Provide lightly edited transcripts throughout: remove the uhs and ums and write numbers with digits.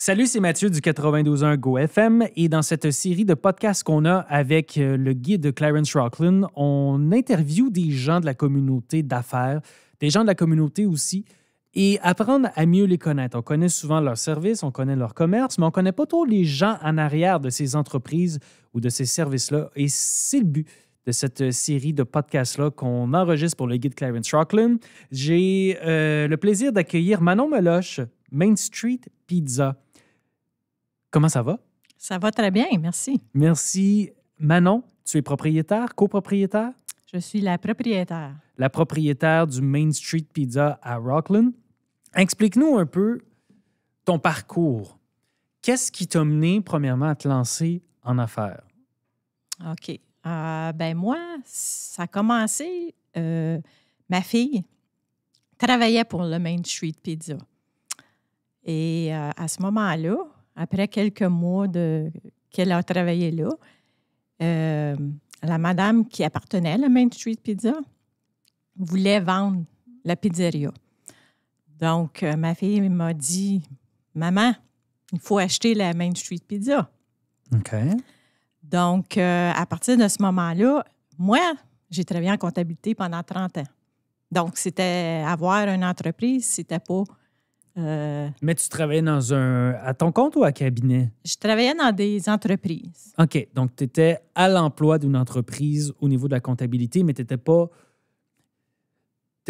Salut, c'est Mathieu du 92.1 Go FM et dans cette série de podcasts qu'on a avec le guide Clarence Rocklin, on interviewe des gens de la communauté d'affaires, des gens de la communauté aussi, et apprendre à mieux les connaître. On connaît souvent leurs services, on connaît leur commerce, mais on ne connaît pas trop les gens en arrière de ces entreprises ou de ces services-là. Et c'est le but de cette série de podcasts-là qu'on enregistre pour le guide Clarence Rocklin. J'ai le plaisir d'accueillir Manon Meloche, Main Street Pizza. Comment ça va? Ça va très bien, merci. Merci. Manon, tu es propriétaire, copropriétaire? Je suis la propriétaire. La propriétaire du Main Street Pizza à Rocklin. Explique-nous un peu ton parcours. Qu'est-ce qui t'a mené, premièrement, à te lancer en affaires? OK. Moi, ça a commencé... ma fille travaillait pour le Main Street Pizza. Et à ce moment-là, après quelques mois qu'elle a travaillé là, la madame qui appartenait à la Main Street Pizza voulait vendre la pizzeria. Donc, ma fille m'a dit, « Maman, il faut acheter la Main Street Pizza. » OK. Donc, à partir de ce moment-là, moi, j'ai travaillé en comptabilité pendant 30 ans. Donc, c'était avoir une entreprise, c'était pas... Mais tu travaillais à ton compte ou à cabinet? Je travaillais dans des entreprises. OK. Donc, tu étais à l'emploi d'une entreprise au niveau de la comptabilité, mais tu n'étais pas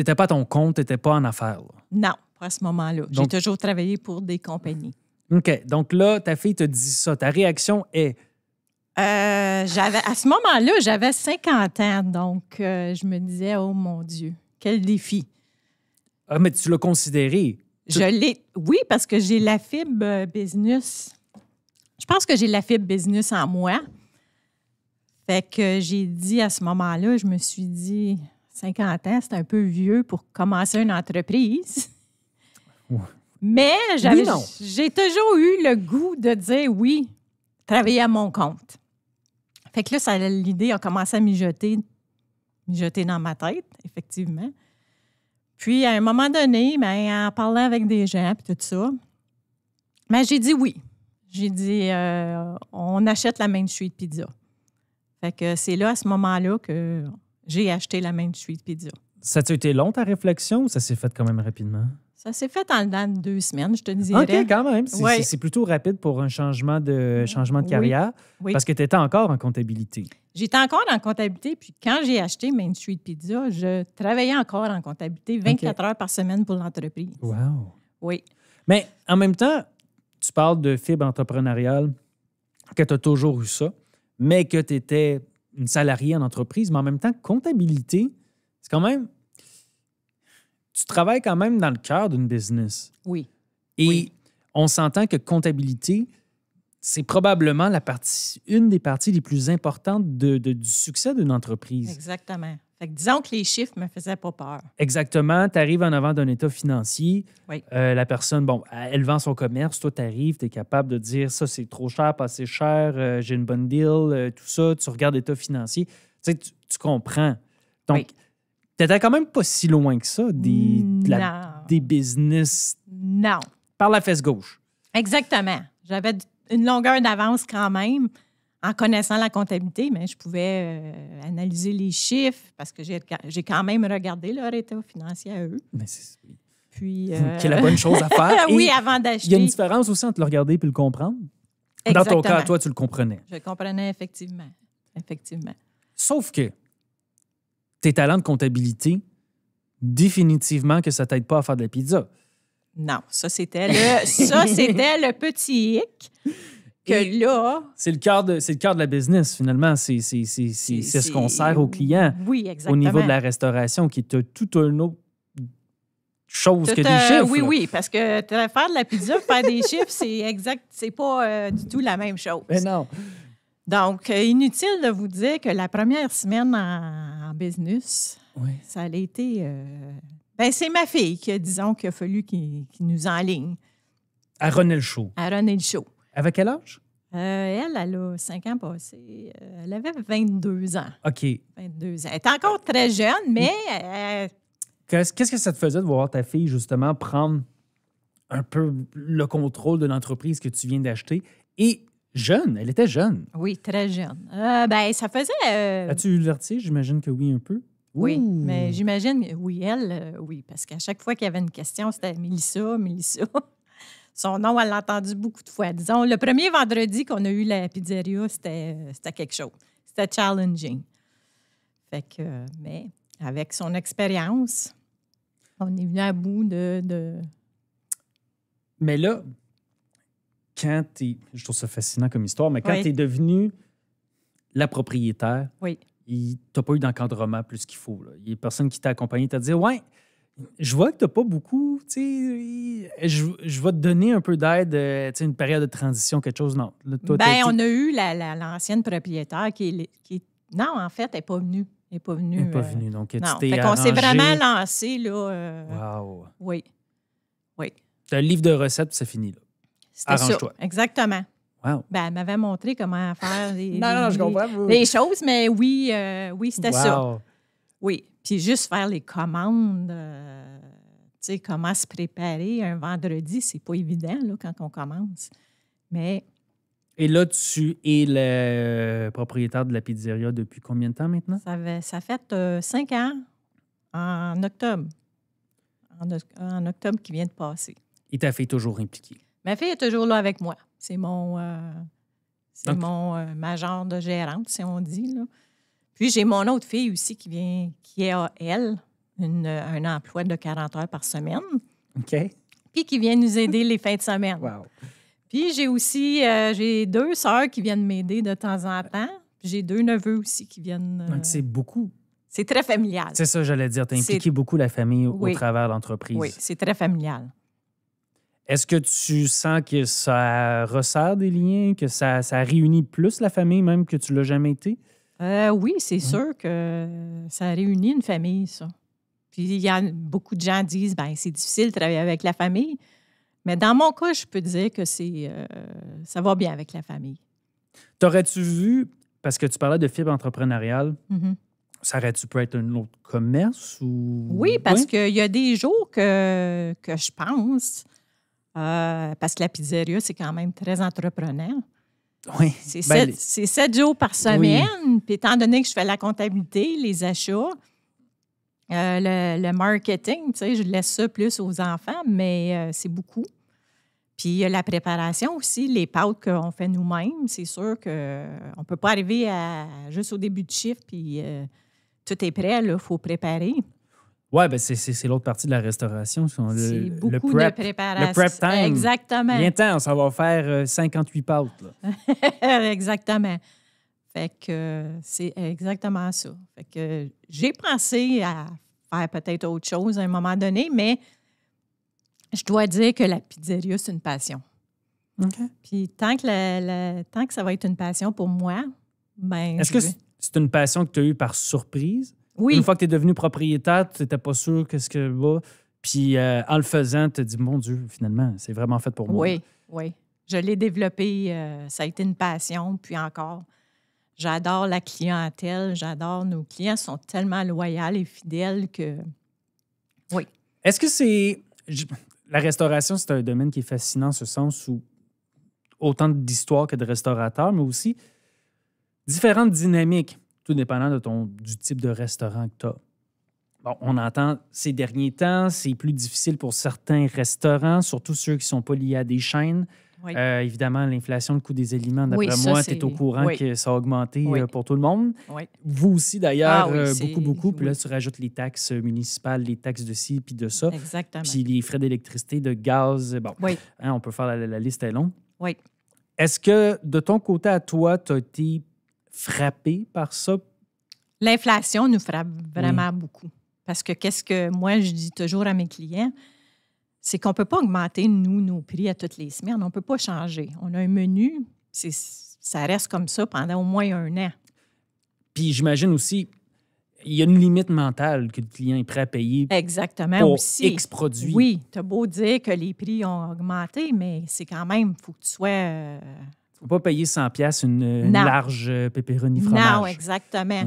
à ton compte, tu n'étais pas en affaires. Là. Non, pas à ce moment-là. J'ai toujours travaillé pour des compagnies. OK. Donc là, ta fille te dit ça. Ta réaction est... À ce moment-là, j'avais 50 ans. Donc, je me disais, oh mon Dieu, quel défi. Ah, mais tu l'as considéré. Oui, parce que j'ai la fibre business. Je pense que j'ai la fibre business en moi. Fait que j'ai dit à ce moment-là, je me suis dit, 50 ans, c'est un peu vieux pour commencer une entreprise. Ouais. Mais j'ai toujours eu le goût de dire oui, travailler à mon compte. Fait que là, l'idée a commencé à mijoter dans ma tête, effectivement. Puis, à un moment donné, en parlant avec des gens et tout ça, j'ai dit oui. J'ai dit, on achète la Main Street Pizza. Fait que c'est là, à ce moment-là, que j'ai acheté la Main Street Pizza. Ça a été long, ta réflexion, ou ça s'est fait quand même rapidement? Ça s'est fait en dedans de 2 semaines, je te dirais. OK, quand même. Oui. C'est plutôt rapide pour un changement de carrière, oui. Parce que tu étais encore en comptabilité. J'étais encore en comptabilité, puis quand j'ai acheté Main Street Pizza, je travaillais encore en comptabilité 24 heures par semaine pour l'entreprise. Wow! Oui. Mais en même temps, tu parles de fibre entrepreneuriale, que tu as toujours eu ça, mais que tu étais une salariée en entreprise, mais en même temps, comptabilité, c'est quand même... Tu travailles quand même dans le cœur d'une business. Oui. Et on s'entend que comptabilité, c'est probablement une des parties les plus importantes du succès d'une entreprise. Exactement. Fait que disons que les chiffres ne me faisaient pas peur. Exactement. Tu arrives en avant d'un état financier. Oui. La personne, elle vend son commerce. Toi, tu arrives, tu es capable de dire ça, c'est trop cher, pas assez cher, j'ai une bonne deal, tout ça. Tu regardes l'état financier. Tu sais, tu comprends. Donc, tu n'étais quand même pas si loin que ça des business. Non. Par la fesse gauche. Exactement. J'avais une longueur d'avance quand même en connaissant la comptabilité, mais je pouvais analyser les chiffres parce que j'ai quand même regardé leur état financier à eux. Mais Puis, qui est la bonne chose à faire. Oui, avant d'acheter. Il y a une différence aussi entre le regarder et le comprendre. Exactement. Dans ton cas, toi, tu le comprenais. Je le comprenais effectivement. Sauf que tes talents de comptabilité, définitivement que ça t'aide pas à faire de la pizza. Non, ça, c'était le petit hic. Que là... C'est le cœur de la business, finalement. C'est ce qu'on sert aux clients. Oui, exactement. Au niveau de la restauration, qui est tout une autre chose que des chiffres. Oui, parce que faire de la pizza, faire des chiffres, c'est pas du tout la même chose. Mais non. Donc, inutile de vous dire que la première semaine en business, ça a été... c'est ma fille qui, disons, qu'il a fallu qu'il nous enligne. À runner le show. Avec quel âge? Elle a 5 ans passés. Elle avait 22 ans. OK. 22 ans. Elle est encore très jeune, mais... Qu'est-ce que ça te faisait de voir ta fille, justement, prendre un peu le contrôle de l'entreprise que tu viens d'acheter. Et jeune, elle était jeune. Oui, très jeune. Ben, ça faisait... As-tu eu le vertige? J'imagine que oui, un peu. Oui, Ouh! mais j'imagine, oui, elle, oui, parce qu'à chaque fois qu'il y avait une question, c'était Mélissa, Mélissa. Son nom, elle l'a entendu beaucoup de fois. Disons, le premier vendredi qu'on a eu la pizzeria, c'était quelque chose. C'était challenging. Fait que, mais avec son expérience, on est venu à bout de... Mais là, quand tu je trouve ça fascinant comme histoire, mais quand Oui. tu es devenue la propriétaire, Oui. tu n'as pas eu d'encadrement plus qu'il faut. Là. Il y a personne qui t'a accompagné, t'a dit ouais, je vois que tu n'as pas beaucoup, tu sais, je vais te donner un peu d'aide, tu sais, une période de transition, quelque chose. Non. Là, toi, Ben, on a eu l'ancienne propriétaire non, en fait, elle n'est pas venue. Elle n'est pas venue. Elle n'est pas venue, donc tu non, t'es fait qu'on s'est arrangé. vraiment lancé, là. Wow. Oui. Oui. Tu as un livre de recettes, puis c'est fini. Là. C'était ça. Arrange-toi. Exactement. Wow. Ben, elle m'avait montré comment faire Non, je comprends. les choses, mais oui, c'était ça. Wow. Oui. Puis juste faire les commandes, tu sais, comment se préparer un vendredi, c'est pas évident là, quand on commence. Mais Et là, tu es le propriétaire de la pizzeria depuis combien de temps maintenant? ça fait 5 ans en octobre. En octobre qui vient de passer. Et ta fille est toujours impliquée. Ma fille est toujours là avec moi. C'est Donc- ma genre de gérante, si on dit. Là. Puis j'ai mon autre fille aussi qui a, elle, un emploi de 40 heures par semaine, OK. puis qui vient nous aider les fins de semaine. Wow. Puis j'ai aussi j'ai 2 sœurs qui viennent m'aider de temps en temps. Puis j'ai 2 neveux aussi qui viennent... Donc, c'est beaucoup. c'est très familial. C'est ça, j'allais dire. Tu as impliqué C'est- beaucoup la famille au Oui. travers de l'entreprise. Oui, c'est très familial. Est-ce que tu sens que ça resserre des liens, que ça réunit plus la famille même que tu l'as jamais été? Oui, c'est sûr que ça réunit une famille, ça. Puis il y a beaucoup de gens qui disent ben c'est difficile de travailler avec la famille. Mais dans mon cas, je peux dire que ça va bien avec la famille. T'aurais-tu vu, parce que tu parlais de fibre entrepreneuriale, Mhm. ça aurait-tu pu être un autre commerce ou... Oui, parce qu'il y a des jours que je pense, parce que la pizzeria, c'est quand même très entrepreneur. Oui. C'est Ben, 7 jours par semaine. Puis étant donné que je fais la comptabilité, les achats, le marketing, tu sais, je laisse ça plus aux enfants, mais c'est beaucoup. Puis la préparation aussi, les pâtes qu'on fait nous-mêmes, c'est sûr qu'on ne peut pas arriver juste au début de chiffre, puis tout est prêt, il faut préparer. Oui, ben c'est l'autre partie de la restauration. C'est Le beaucoup prep, de préparation. Le prep time. Exactement. Viens-t'en, ça va faire 58 pâtes. Là. Exactement. Fait que c'est exactement ça. Fait que j'ai pensé à faire peut-être autre chose à un moment donné, mais je dois dire que la pizzeria, c'est une passion. OK. Puis tant que ça va être une passion pour moi, ben Est-ce que c'est une passion que tu as eue par surprise? oui. Une fois que tu es devenu propriétaire, tu n'étais pas sûr qu'est-ce que va. Puis en le faisant, tu te dis, mon Dieu, finalement, c'est vraiment fait pour moi. Oui, oui. Je l'ai développé. Ça a été une passion. Puis encore, j'adore la clientèle. J'adore nos clients. Ils sont tellement loyaux et fidèles que... Oui. Est-ce que c'est... La restauration, c'est un domaine qui est fascinant en ce sens où autant d'histoires que de restaurateurs, mais aussi différentes dynamiques, tout dépendant du type de restaurant que tu as. Bon, on entend ces derniers temps, c'est plus difficile pour certains restaurants, surtout ceux qui ne sont pas liés à des chaînes. Oui. Évidemment, l'inflation, le coût des aliments, d'après Oui, ça, moi, tu c'est- es au courant oui. que ça a augmenté Oui. pour tout le monde. Oui. Vous aussi, d'ailleurs, Ah oui, c'est- beaucoup. Puis là, oui. tu rajoutes les taxes municipales, les taxes de ci, puis de ça. Exactement. Puis les frais d'électricité, de gaz. Bon, Oui. hein, on peut faire la liste est longue. Oui. Est-ce que, de ton côté à toi, tu as été frappé par ça? L'inflation nous frappe vraiment beaucoup. Parce que qu'est-ce que moi, je dis toujours à mes clients, c'est qu'on ne peut pas augmenter, nous, nos prix à toutes les semaines. On ne peut pas changer. On a un menu, ça reste comme ça pendant au moins 1 an. Puis j'imagine aussi, il y a une limite mentale que le client est prêt à payer Exactement pour aussi. X produits. Oui, tu as beau dire que les prix ont augmenté, mais c'est quand même, il faut que tu sois... Il ne faut pas payer 100$ une Non. large pepperoni fromage. Non, exactement.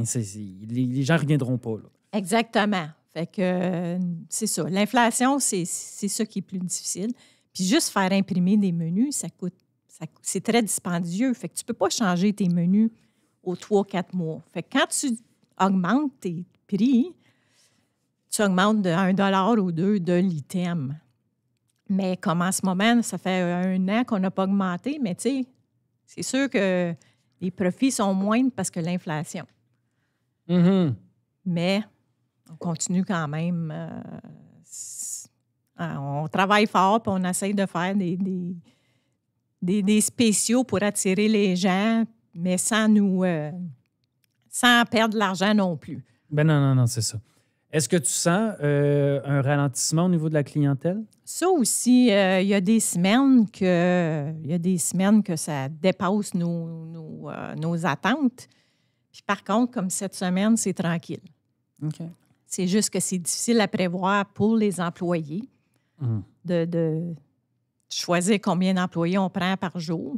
Les gens ne reviendront pas. Là. Exactement. Fait que c'est ça. L'inflation, c'est ça qui est plus difficile. Puis juste faire imprimer des menus, c'est très dispendieux. Fait que tu ne peux pas changer tes menus aux 3-4 mois. Fait que quand tu augmentes tes prix, tu augmentes de 1$ ou 2$ de l'item. Mais comme en ce moment, ça fait 1 an qu'on n'a pas augmenté, mais tu sais, c'est sûr que les profits sont moindres parce que l'inflation. Mais on continue quand même. On travaille fort puis on essaye de faire des spéciaux pour attirer les gens, mais sans perdre de l'argent non plus. Ben non, c'est ça. Est-ce que tu sens un ralentissement au niveau de la clientèle? Ça aussi, il y a des semaines que ça dépasse nos attentes. Puis par contre, comme cette semaine, c'est tranquille. OK. C'est juste que c'est difficile à prévoir pour les employés de choisir combien d'employés on prend par jour.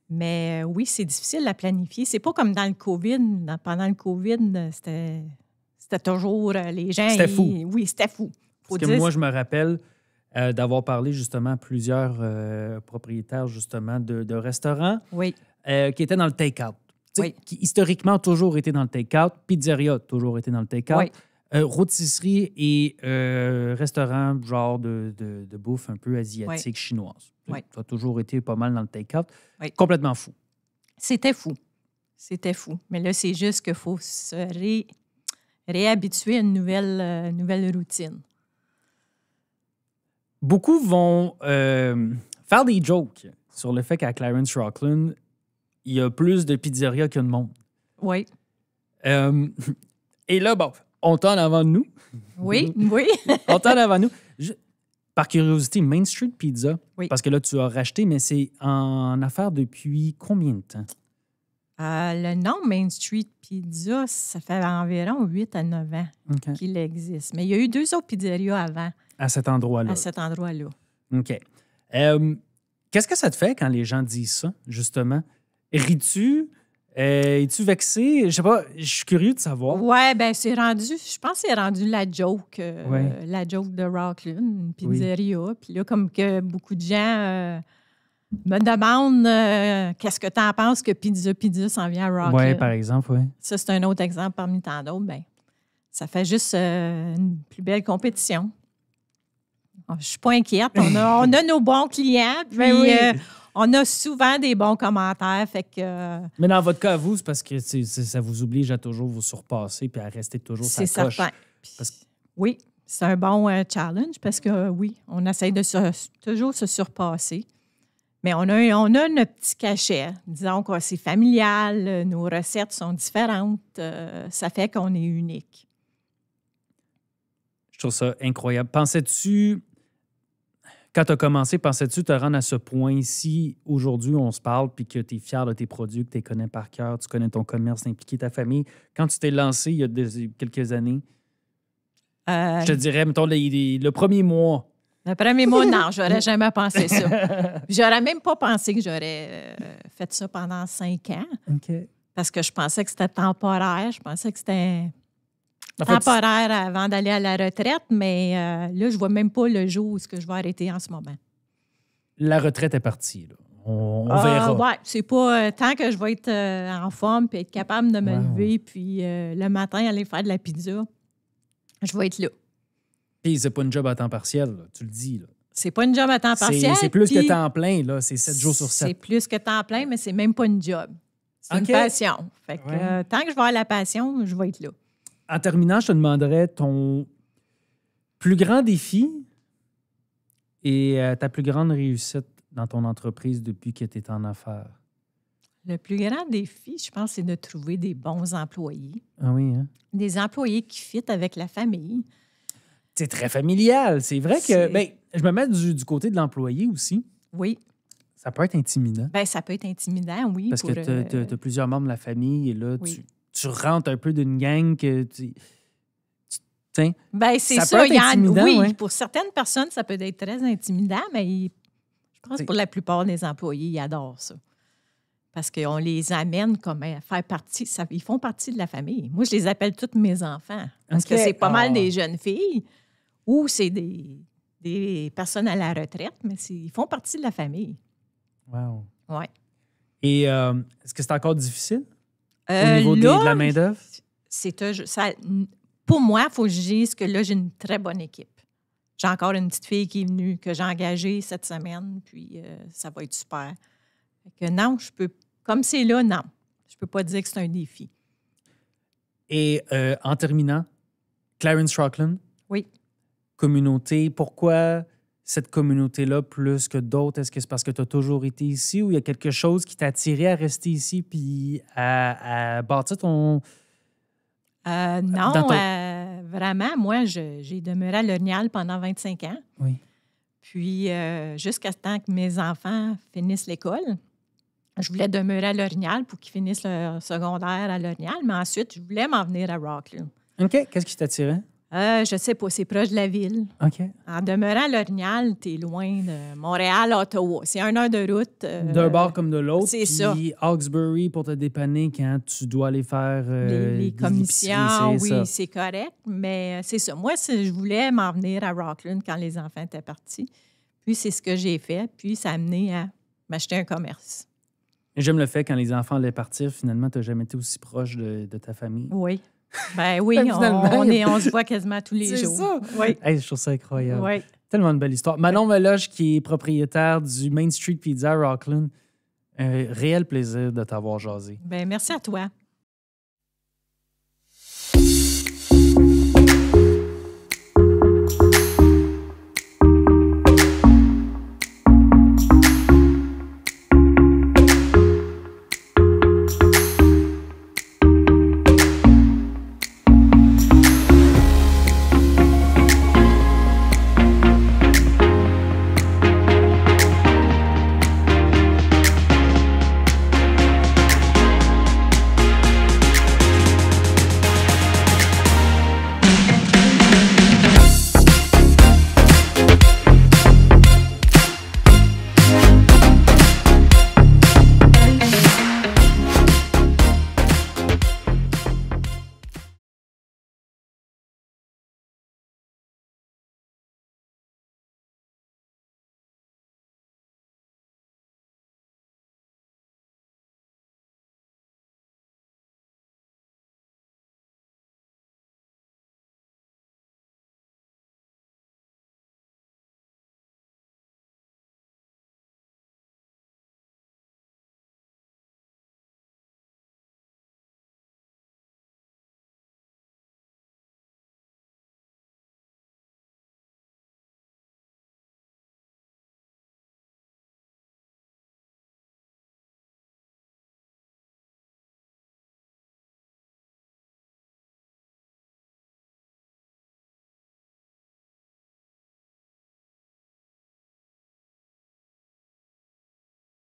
Mais oui, c'est difficile à planifier. C'est pas comme dans le COVID. Pendant le COVID, c'était toujours les gens... C'était fou. Oui, c'était fou. Parce que moi, je me rappelle d'avoir parlé justement à plusieurs propriétaires justement de restaurants qui étaient dans le take-out. Qui historiquement ont toujours été dans le take-out. Pizzeria a toujours été dans le take-out. Oui. Rôtisserie et restaurant genre de bouffe un peu asiatique, chinoise. Oui. Ça a toujours été pas mal dans le take-out. Oui. Complètement fou. C'était fou. Mais là, c'est juste qu'il faut se réhabituer à une nouvelle routine. Beaucoup vont faire des jokes sur le fait qu'à Clarence Rocklin, il y a plus de pizzerias qu'il y a de monde. Oui. Et là, bon, on tourne avant de nous. Oui. On tourne avant nous. Par curiosité, Main Street Pizza, parce que là, tu as racheté, mais c'est en affaires depuis combien de temps? Le nom Main Street Pizza, ça fait environ 8 à 9 ans qu'il existe. Mais il y a eu 2 autres pizzerias avant. À cet endroit-là. OK. Qu'est-ce que ça te fait quand les gens disent ça, justement? Ris-tu? Es-tu vexé? Je sais pas, je suis curieux de savoir. Ouais, ben c'est rendu, je pense que c'est rendu la joke de Rocklin, une pizzeria. Puis là, comme que beaucoup de gens me demandent qu'est-ce que tu en penses que Pizza s'en vient à Rocklin. Oui, par exemple, oui. Ça, c'est un autre exemple parmi tant d'autres. Ben, ça fait juste une plus belle compétition. Je ne suis pas inquiète. On a nos bons clients. Puis, on a souvent des bons commentaires. Fait que, mais dans votre cas, vous, c'est parce que ça vous oblige à toujours vous surpasser puis à rester toujours sa coche. C'est certain. Oui, c'est un bon challenge parce que, on essaie de toujours se surpasser. Mais on a notre petit cachet. Disons que c'est familial, nos recettes sont différentes. Ça fait qu'on est unique. Je trouve ça incroyable. Quand tu as commencé, pensais-tu te rendre à ce point-ci, aujourd'hui, on se parle, puis que tu es fier de tes produits, que tu les connais par cœur, tu connais ton commerce, impliqué ta famille. Quand tu t'es lancé il y a quelques années, je te dirais, mettons, le premier mois. Le premier mois, non, j'aurais jamais pensé ça. J'aurais même pas pensé que j'aurais fait ça pendant 5 ans. OK. Parce que je pensais que c'était temporaire. Je pensais que c'était temporaire avant d'aller à la retraite, mais là, je vois même pas le jour où je vais arrêter en ce moment. La retraite est partie, là. On verra. Oui, c'est pas tant que je vais être en forme puis être capable de me lever, puis le matin, aller faire de la pizza, je vais être là. Puis c'est pas une job à temps partiel, là, tu le dis. Là. C'est pas une job à temps partiel. C'est plus que temps plein, là. C'est 7 jours sur 7. C'est plus que temps plein, mais c'est même pas une job. C'est une passion. Fait que tant que je vais avoir la passion, je vais être là. En terminant, je te demanderais ton plus grand défi et ta plus grande réussite dans ton entreprise depuis que tu es en affaires. Le plus grand défi, je pense, c'est de trouver des bons employés. Ah oui, hein? Des employés qui fitent avec la famille. C'est très familial. C'est vrai que je me mets du côté de l'employé aussi. Oui. Ça peut être intimidant. Bien, ça peut être intimidant, oui. Parce que tu as plusieurs membres de la famille et là, tu rentres un peu d'une gang que tu... Bien, c'est ça. Peut être intimidant, oui, pour certaines personnes, ça peut être très intimidant, mais je pense que pour la plupart des employés, ils adorent ça. Parce qu'on les amène comme à faire partie, ils font partie de la famille. Moi, je les appelle toutes mes enfants. Parce que c'est pas mal des jeunes filles ou c'est des des personnes à la retraite, mais ils font partie de la famille. Wow. Oui. Et est-ce que c'est encore difficile au niveau de la main-d'œuvre? Pour moi, il faut que je dise que là, j'ai une très bonne équipe. J'ai encore une petite fille qui est venue, que j'ai engagée cette semaine, puis ça va être super. Fait que non, je peux. Comme c'est là, non. Je peux pas dire que c'est un défi. Et en terminant, Clarence Rocklin. Oui. Communauté, pourquoi cette communauté-là plus que d'autres? Est-ce que c'est parce que tu as toujours été ici ou il y a quelque chose qui t'a attiré à rester ici puis à bâtir ton... Non, vraiment, moi, j'ai demeuré à L'Orignal pendant 25 ans. Oui. Puis, jusqu'à ce temps que mes enfants finissent l'école, je voulais demeurer à L'Orignal pour qu'ils finissent leur secondaire à L'Orignal, mais ensuite, je voulais m'en venir à Rocklin. OK. Qu'est-ce qui t'attirait? Je sais pas, c'est proche de la ville. OK. En demeurant à L'Orignal, t'es loin de Montréal, Ottawa. C'est 1 heure de route. D'un bord comme de l'autre. C'est ça. Puis Hawkesbury pour te dépanner quand tu dois aller faire les commissions, oui, c'est correct. Mais c'est ça. Moi, je voulais m'en venir à Rocklin quand les enfants étaient partis. Puis c'est ce que j'ai fait. Puis ça a amené à m'acheter un commerce. J'aime le fait quand les enfants allaient partir, finalement, tu n'as jamais été aussi proche de ta famille. Oui. Ben oui, on se voit quasiment tous les jours. C'est ça? Oui. Hey, je trouve ça incroyable. Oui. Tellement une belle histoire. Manon Meloche, qui est propriétaire du Main Street Pizza à Rocklin, un réel plaisir de t'avoir jasé. Ben merci à toi.